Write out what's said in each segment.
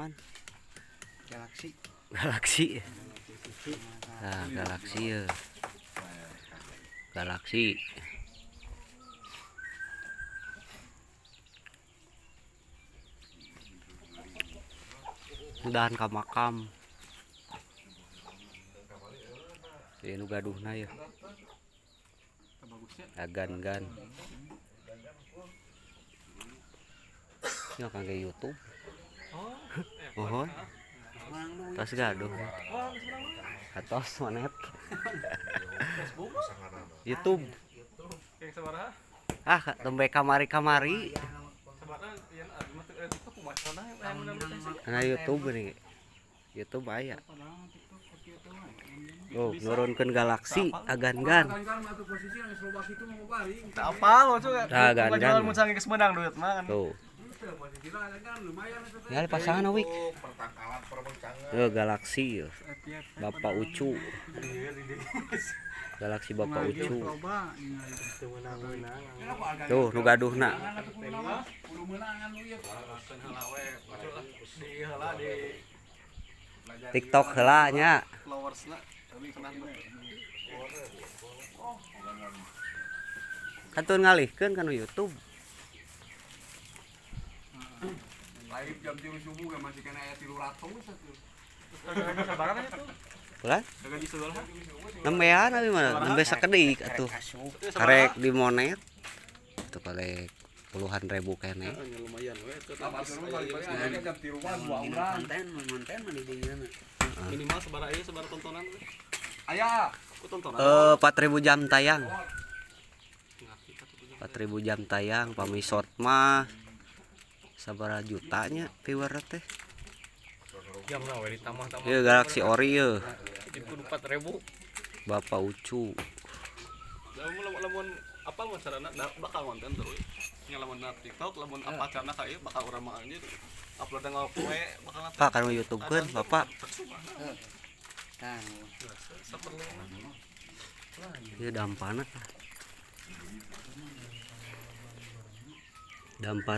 aman. Galaxy. Nah, Galaxy ya. Galaxy. Udahan ka makam. Ini gaduhna ya. Agan-gan. Ya kangge YouTube. Mohon. Tas gaduh. Atos manet. YouTube. Ah, tembe kamari-kamari. Nah, YouTube nih. YouTube aya. Oh, nurunkeun Galaxy agan-gan. Apa lo tuh? Agan-gan. Mun sange geus meunang duit mah. Tuh. Ya pasangan awik. Yo Galaxy yo. Bapak Ucu. Galaxy Bapak Ucu. Tuh nu gaduhna. TikTok heula nya. Kantun ngalihkeun kana YouTube. Live jam 3 subuh ge masih kena aya 300 atuh. Sabaran atuh. Ulah? Gaji sebelah. Nembean abi mah, nembe sakedik atuh. Karek di monet. Itu kali puluhan ribu kene. Lumayan we itu. Jam 3 mah 2 urang. Konten mah di dieu mah. Minimal sabaraha ieu sabaraha tontonan. Aya. Ku tontonan. 4.000 jam tayang. 4.000 jam tayang, pamisot mah sabaraha jutanya viewer teh. Jam lah we ditambah-tambah. Ieu Galaxy Ori yeuh. Kudu 4.000. Bapak Ucu. Lamun apa mah carana bakal konten terus. Nya lamun na TikTok, lamun apa carana ka ieu bakal urang mah anjir. Upload tanggal poe bakal Pak kan YouTube-keun, Bapak. Tang. Ieu dampana. Dampa.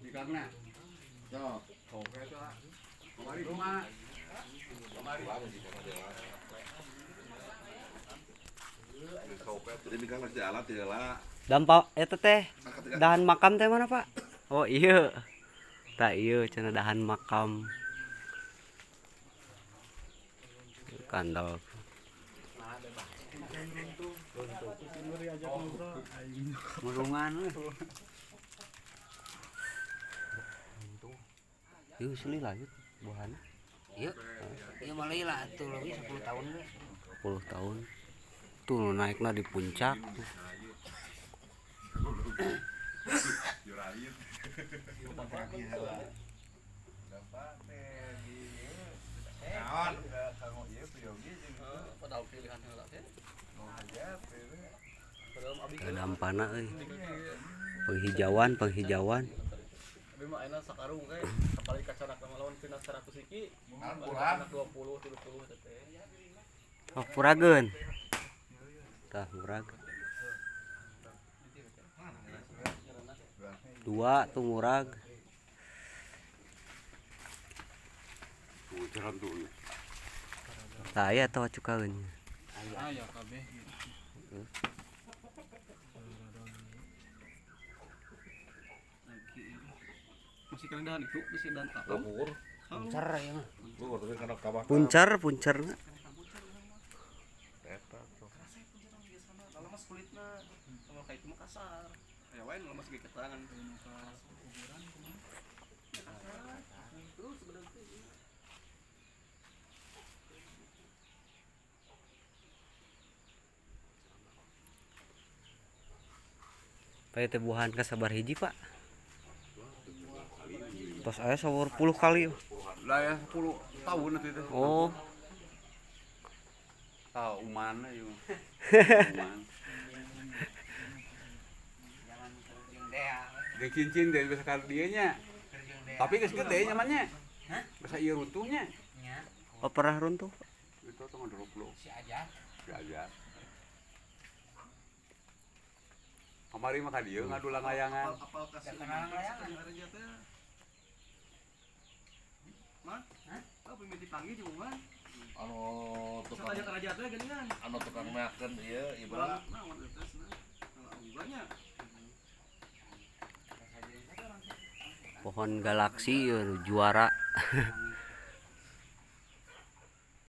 Di karena. Yo, oke tuh. Kemari rumah. Dampa eta teh dahan makam teh mana, Pak? Oh, iya. Tah ieu cenah dahan makam. Kandal. Murungan we. Ieu seli lanjut buahana. Ieu. Ieu mah lila atuh leuwih 10 tahun we. 10 tahun. Tuh nu naikna di puncak. Dampana euy. Penghijauan. Tapi mah enak sakarung kae kapali kacarak lawan pina 100 iki. Anak 20 30 teh. Oh, purageun. Tah murag. 2 tuh murag. Tah aya teh cukaeun. Aya kabeh. Masih kan dahan itu, masih dahan kapal. Puncar ya mah. Puncarna. Kalau mas kulitna kalau kayak itu mah kasar. Ya wae nu mas ge keterangan. Kayak teh buahan ka sabar hiji, Pak? Tos aya 10 kali. Lah ya 10 tahun itu. Oh. Uman ieu. Uman. Ge cincin dari bisa ka dieu nya. Tapi geus gede nyamannya. Hah? Bisa ieu runtuhnya. Nya. Oh, pernah runtuh? Itu teh mah 20. Si aja. Kamari mah ka dieu ngadulang layangan. Apal kasih Kenal layangan. Raja teh. Mah? Apa yang dipanggil juga kan? anu Tukang tukang raja teh geuningan. anu tukang meakeun ieu ibarat Naon eta cenah. Banyak. Pohon galaksi juara